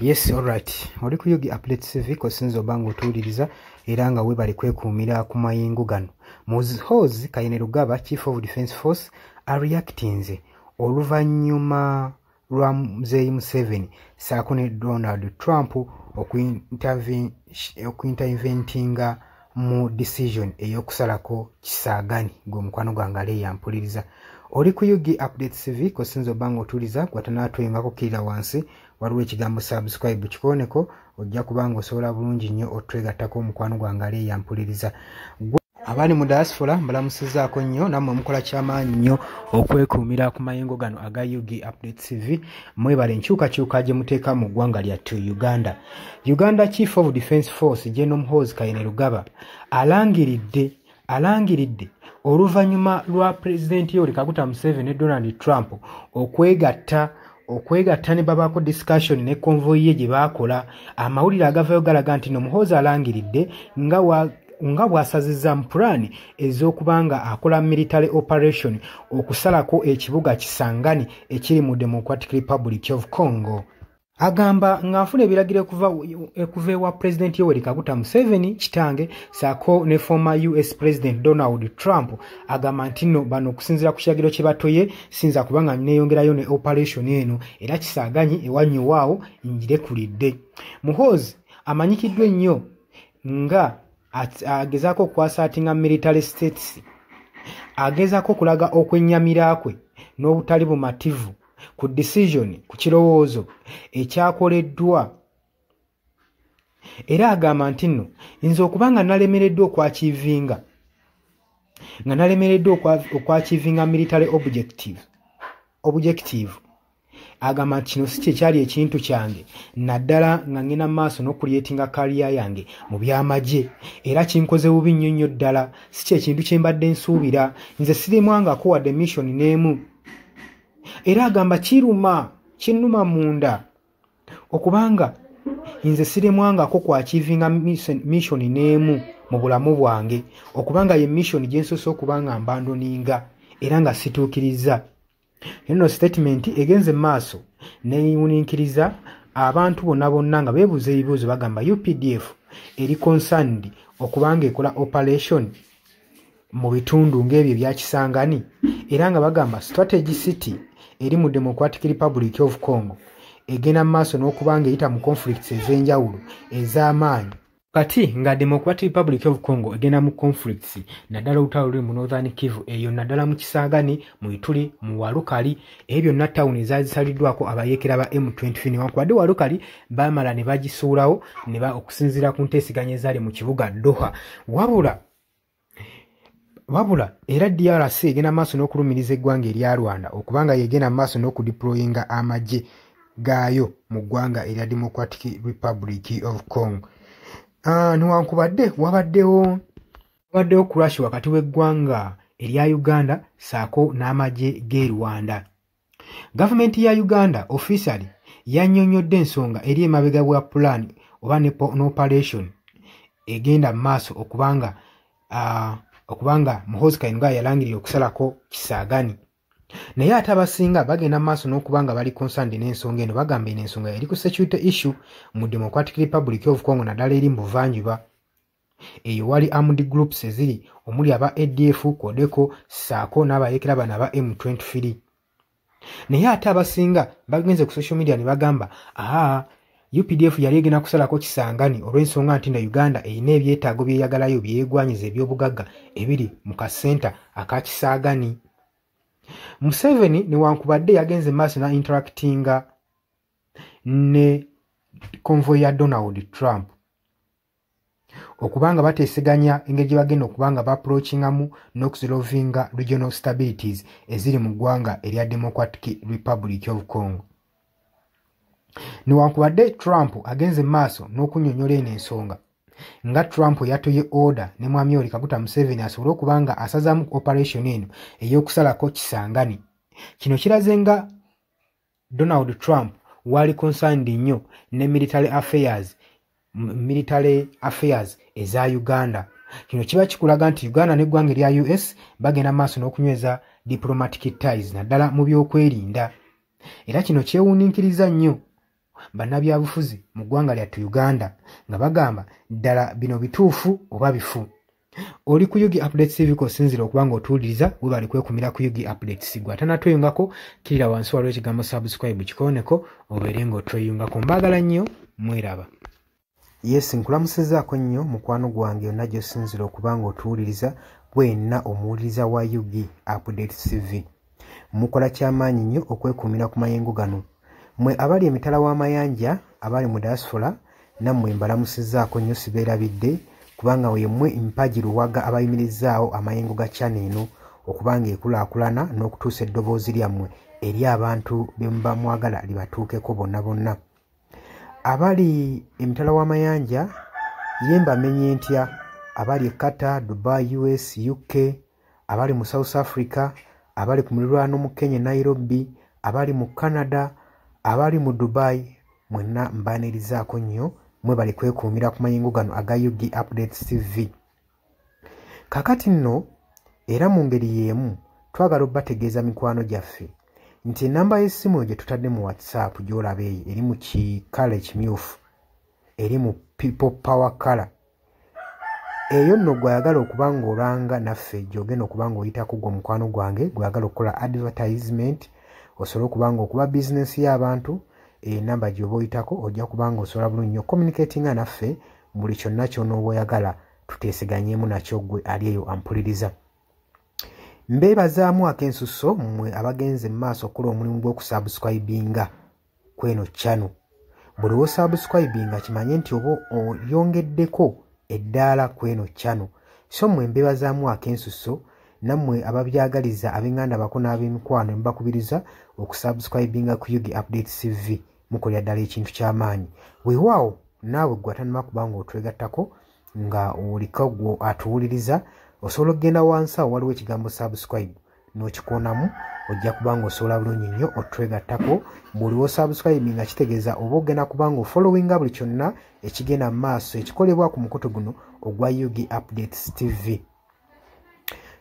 Yes, alright. Oli ku Yugi Update TV kosinzo obango otuwuliriza era nga webali kwekuumira ku mayingu gano. Muhoozi Kainerugaba, Chief of Defence Force, reactinze oluvannyuma lwa Mzee Museveni saako ne Donald Trump okuinterventinga mu decision ey'okusalako Kisaagani gwe mukwano gwange ali yampuliriza. Oli ku Yugi Update TV kosinzo obango otuwuliriza gwatanaatwengako kirira wansi waliwo ekigambo subscribe kikoneko ojja kubanga osobola bulungi nnyo otwegattako omukwano gwange ali yampuliriza. Abali mu diaspora mbalamusizaako nnyo nammwe mukola kyamaanyi nnyo okwekuumira ku mayengo gano aga Yugi Update TV. Mwebale enkyukakyuka gye muteeka mu ggwanga lyattu Uganda. Uganda Chief of Defence Force General Muhoozi Kainerugaba alangiridde oluvannyuma lwa Pulezidenti Yoweri Kaguta Museveni ne Donald Trump okwegatta ne babaako discussion ne convoy ye gye baakola. Amawulire agavayo galaga nti Muhoozi alangiridde nga bw'asazizza mu pulaani ez'okubanga akola military operation okusalako ekibuga Kisangani ekiri mu Democratic Republic of Congo. Agamba ng'afuna ebiragiro okuva ewa President Yoweri Kaguta Museveni kitange saako ne former US President Donald Trump. Agamba nti nno bano okusinziira ku kiragiro kye batoye sinza kubanga neeyongerayo ne operation eno era Kisaaganyi ewanyuwaawo ngirekulidde. Muhoozi amanyikiddwa ennyo nga agezaako okwasaatinga military states, agezaako okulaga okwennyamira kwe n'obutali bumativu ku decision ku kirowoozo ekyakoleddwa. Era agamba nti nno nze okubanga nalemereddwa okwachivinga military objective agamba nti kino si kye kyali ekintu kyange naddala nga ngenda mu maaso n'okulyetinga kaliya yange mu by'amagye era kinkoze bubi nnyo nnyo ddala si kye kintu kye mbadde nsuubira nze sirimwangako wadde mission n'emu. Era agamba kinnuma munda okubanga nze sirimwangako kwachivinga mission n'emu mu bulamu bwange okubanga ye mission gye nsoose okubanga mbandoninga era nga situukiriza. Eno statement egenze maaso neyuninkiriza abantu bonna nga beebuuza ebibuuzo bagamba UPDF eri concerned okubanga ekola operation mu bitundu ng'ebyo bya Kisangani era nga bagamba strategy city eri mu Democratic Republic of Congo egenda maaso n'okubanga eyita mu conflicts ez'enjawulo ez'amaanyi. Kati nga Democratic Republic of Congo egenda mu conflicts naddala olutalo luli mu Northern Kivu eyo naddala mu Kisaagani mu Ituri mu Walukali ebyo byonna tawuni ezazisaliddwako abayeekera ba M23 newankubadde Walukali baamala ne bagisuulawo ne okusinziira ku nteesiganya ezaali mu kibuga Doha. Wabula era DRC egenda maaso n'okulumiriza eggwanga erya Rwanda okubanga yegenda maaso n'okudeployinga amagye gaayo mu ggwanga erya Democratic Republic of Congo. Newankubadde wabaddewo crash wakati w'eggwanga erya Uganda saako n'amagye g'e Rwanda. Gavumenti ya Uganda officially yannyonnyodde ensonga eri emabega bwa plan oba n'operation egenda mu maaso okubanga Muhoozi Kainerugaba yalangirira okusalako Kisaagani. Naye ate abasinga bagenda maaso n'okubanga bali concerned n'ensonga eno bagamba eno ensonga yali ku security issue mu Democratic Republic of Congo naddala eri mu buvanjuba. Eyo wali armed groups eziri omuli aba ADF Kodeko saako n'abayeekera bano aba M23. Naye ate abasinga bagenze ku social media ne bagamba UPDF yali egenda kusalako Kisangani olw'ensonga nti na Uganda erina ebyetaago byeyagalayo byegwanyiza ebyobugagga ebiri mu kasenta aka Kisaagani. Museveni newankubadde yagenze maaso na interactinga ne convoy ya Donald Trump okubanga bateeseganya engeri gye bagenda okubanga baapproachingamu n'okusolvinga regional stabilities eziri mu ggwanga erya Democratic Republic of Congo. Newankubadde Trump agenze maaso n'okunnyonnyola eno ensonga nga Trump yatoye order ne mwami Yoweri Kaguta Museveni asobole okubanga asazaamu operation eno ey'okusalako Kisangani. Kino kiraze nga Donald Trump wali concerned nnyo ne military affairs eza Uganda. Kino kiba kikulaga nti Uganda n'eggwanga erya US bagenda maaso n'okunyweza diplomatic ties naddala mu by'okwerinda. Era kino kyewuniikiriza nnyo bannabyabufuzi mu ggwanga lyattu Uganda nga bagamba ddala bino bituufu oba bifu. Oli ku Yugi Updates TV kosinzira okubanga otuwuliriza we bali kwekumira ku Yugi Updates. Gwe atanatweyungako kirira wansi waliwo ekigambo subscribe kikooneko obeere ng'otweyungako. Mbaagala nnyo, mweraba. Yes, nkulamusizaako nnyo mukwano gwange yonna gy'osinzira okubanga otuwuliriza bwenna omuwuliriza wa Yugi Updates TV. Mukola kyamaanyi nnyo okwekumira ku mayengo gano. Mwe abali emitala w'amayanja abali mu diaspora nammwe mbalamusizaako nnyo sibeerabidde kubanga wemmwe mpaji luwaga abayimirizaawo amayengo ga channel eno okubanga ekulaakulana n'okutuusa eddoboozi lyammwe eri abantu be muba mwagala libatuukeko bonna bonna. Abali emitala w'amayanja ye mbamenye ntya abali e Qatar, Dubai, US, UK, abali mu South Africa, abali ku muliraano mu Kenya, Nairobi, abali mu Canada, abali mu Dubai, mwenna mbaanirizaako nnyo mwe bali kwekuumira ku mayengo gano aga Yugi Updates TV. Kakati nno era mu ngeri y'emu twagala obbategeeza mikwano gyaffe nti ennamba y'essimu gye tutadde mu WhatsApp gy'olaba eyo eri mu kikala ekimyufu eri mu people power color eyo nno gw'ayagala okuba ng'olanga naffe gy'ogenda okuba ng'oyitako gwe mukwano gwange gw'ayagala okukola advertisement osobola okuba ng'okuba bizinesi y'abantu enamba gy'oba oyitako ojja kuba ng'osobola bulungi nnyo communicatinga naffe buli kyonna ky'onooba oyagala tuteeseganyeemu nakyo gwe ali eyo ampuliriza. Mbeebazaamu ak'ensusso mmwe abagenze mu maaso okukola omulimu gw'okusubscribinga kweno channel. Buli w'osubscribinga kimanye nti oba oyongeddeko eddaala kweno channel. So mmwe mbeebazaamu ak'ensusso nammwe ababyagaliza ab'enganda bako n'ab'emikwano mbakubiriza okusubscribinga ku Yugi Updates TV mukolera ddala ekintu ky'amaanyi. Weewaawo naawe gwe atanuma kuba ng'otwegattako nga oliko gwe atuwuliriza osobola okugenda wansi awo waliwo ekigambo subscribe n'okikoonamu ojja kuba ng'osobola bulungi nnyo otwegattako. Buli w'osubscribe nga kitegeeza oba ogenda kuba ng'ofollowinga buli kyonna ekigenda mu maaso ekikolebwa ku mukutu guno ogwa Yugi Updates TV.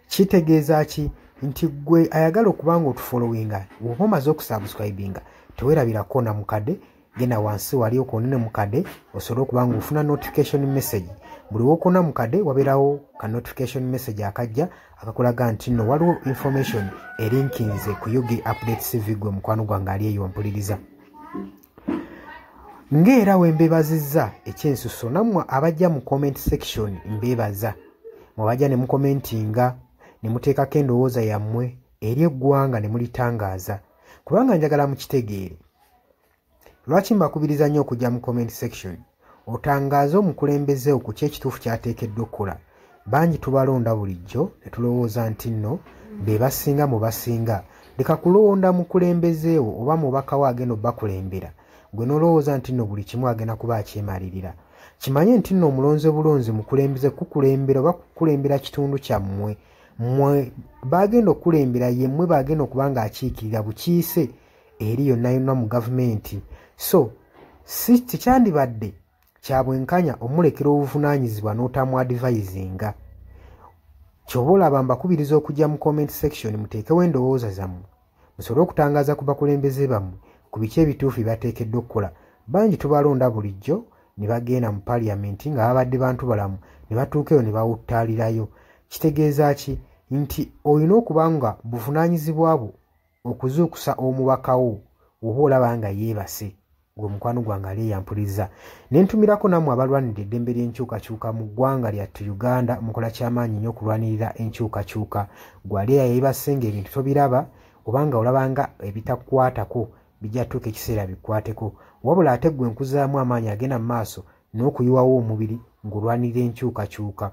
Kitegeeza ki? Nti gwe ayagala okuba ng'otufollowinga bw'oba omaze okusubscribinga teweerabira koona mukadde genda wansi wali okoonene mukadde osobole okuba ng'ofuna notification message. Buli w'okoona mukadde wabeerawo ka notification message akajja akakulaga nti nno waliwo information erinkinze ku Yugi Updates TV gwe mukwano gwange ali eyo wampuliriza. Ng'era we mbeebazizza ekyensusso nammwe abajja mu comment section mbeebaza mwabajja ne mukomentinga ne muteekako endowooza yammwe eri eggwanga ne mulitangaaza kubanga njagala mukitegeere. Lwaki mbakubiriza nnyo okujja mu comment section otangaaze omukulembeze ku kyekituufu kyateekeddwa okukola. Bangi tubalonda bulijjo ne tulowooza nti nno be basinga mu basinga. Leka kulonda mukulembezeewo oba mubaka we agenda obbakulembera gwe n'olowooza nti nno buli kimu agenda kuba akyemalirira. Kimanye nti nno omulonze bulonzi mukulembeze kukulembera oba kukulembera kitundu kyammwe. Mmwe bagenda okukulembera yemmwe bagenda okuba ng'akiikirira bukiise eri yonna yonna mu gavumenti. So si tikyandibadde kya bwenkanya omulekera obuvunaanyizibwa n'otamu advisinga. Ky'oba olaba mbakubiriza okujja mu comment section muteekewo endowooza zammwe musobole okutangaaza ku bakulembeze bammwe ku biki ebituufu bye bateekeddwa okukola. Bangi tubalonda bulijjo ne bagenda mu paliamenti nga babadde bantu balamu ne batuuka eyo ne bawuttaalirayo. Kitegeeza ki? Nti olina okuba nga buvunaanyizibwa bwo okuzuukusa omubakawo oba olaba nga yeebase gwe mukwano gwange ali eyampuliriza. Ne ntumirako nammwe abalwanirira eddembe ly'enkyukakyuka mu ggwanga lyattu Uganda mukola kyamaanyi nnyo okulwanirira enkyukakyuka. Gwe ali eyeebase ng'ebintu tobiraba obanga olabanga ebitakukwatako bijja tuuka ekiseera bikwateko. Wabula ate gwe nkuzaamu amaanyi agenda mu maaso n'okuyiwawo omubiri ng'olwanirira enkyukakyuka.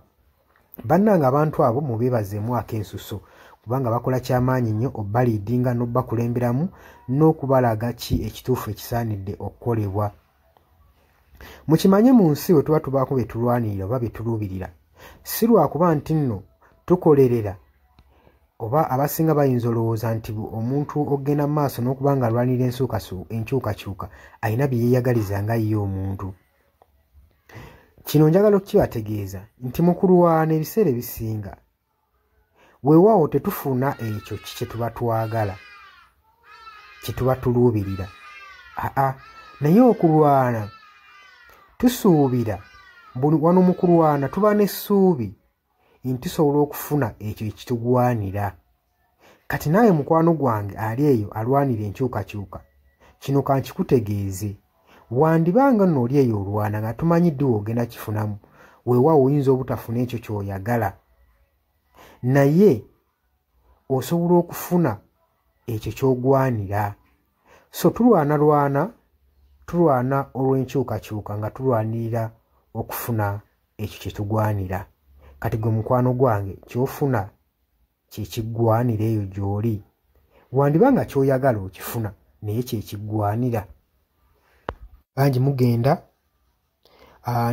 Bannange abantu abo mubeebazeemu ak'ensusso kubanga bakola kyamaanyi nnyo obbaliidinga n'obbakulemberamu n'okubalaga ki ekituufu ekisaanidde okukolebwa. Mukimanye mu nsi we tuba tubaako be tulwanirira oba be tuluubirira si lwakuba nti nno tukolerera oba abasinga bayinza olowooza nti omuntu ogenda mu maaso n'okuba nga alwanirira enkyukakyuka alina bye yeeyagaliza nga ye omuntu. Kino njagala okukibategeeza nti mu kulwana ebiseera ebisinga weewaawo tetufuna ekyo kye tuba twagala kye tuba tuluubirira. naye okulwana tusuubira buli wano mu kulwana tuba n'essuubi nti tusobola okufuna ekyo ekitugwanira. Kati naye mukwano gwange ali eyo alwanira enkyukakyuka, kino kankikutegeeze, wandibanga nno oli eyo olwana nga tumanyi ddi ogenda kifunamu, weewaawo oyinza obutafuna ekyo ky'oyagala, naye osobola okufuna ekyo ky'ogwanira. So tulwana olw'enkyukakyuka nga tulwanirira okufuna ekyo kye tugwanira. Kati gwe mukwano gwange ky'ofuna kye kiggwanira eyo gy'oli, wandibanga ky'oyagala okifuna naye kye kiggwanira. Bangi mugenda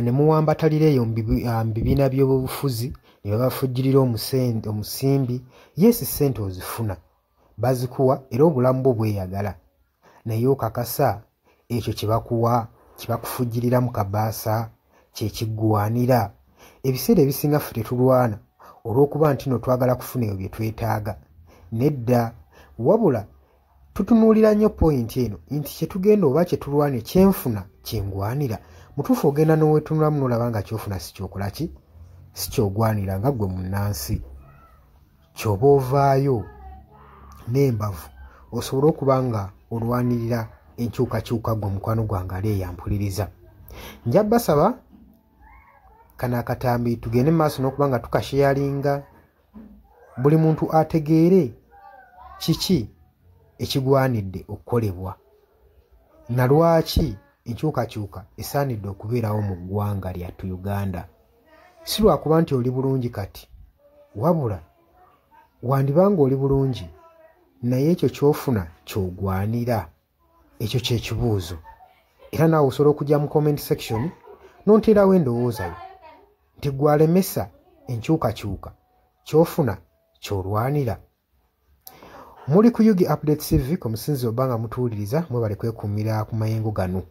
ne muwambatalira eyo mu bibiina by'obufuzi ne babafujjirira omusimbi. Yes, ssente ozifuna bazikuwa era obulamu bwo bweyagala, naye okakasa ekyo kye bakuwa kye bakufujjirira mu kabaasa kye kiggwanira. Ebiseera ebisinga ffe tetulwana olw'okuba nti no twagala kufuna ebyo bye twetaaga. Nedda, wabula tutunuulira nnyo pointi eno nti kye tugenda oba kye tulwana kyenfuna kyengwanira. Mutuufu ogenda n'oweetunulamu n'olaba nga kyofuna si kyokola ki, si kyogwanira nga ggwe munnansi. Ky'oba ovaayo n'embavu osobola okuba nga olwanirira enkyukakyuka gwe mukwano gwange ali eyampuliriza. Nja basaba kano akatambi tugende mu maaso n'okuba nga tukasheyalinga, buli muntu ategeere kiki ekigwanidde okukolebwa na lwaki enkyukakyuka esaanidde okubeerawo mu ggwanga lyattu Uganda. Si lwakuba nti oli bulungi kati, wabula wandibanga oli bulungi naye ekyo ky'ofuna ky'ogwanira. Ekyo kye kibuuzo. Era naawe osobola okujja mu comment section n'onteerawo endowooza yo nti gwalemesa enkyukakyuka ky'ofuna ky'olwanira. Muli ku Yugi Updates TV ku musinzi oba nga mutuwuliriza, mwebale kwekuumira ku mayengo gano.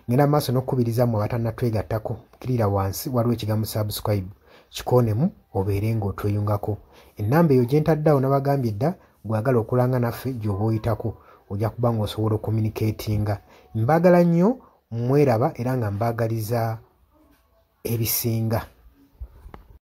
Ngenda maaso n'okukubiriza mmwe abatannatwegattako, kkirira wansi waliwo ekigambo subscribe, kikoonemu obeere ng'otweyungako. Ennamba eyo gye ntaddeawo nabagambye dda gwagala okulanga naffe gy'oba oyitako ojja kuba ng'osobola okommunikatinga. Mbaagala nnyo, mweraba era nga mbaagaliza ebisinga.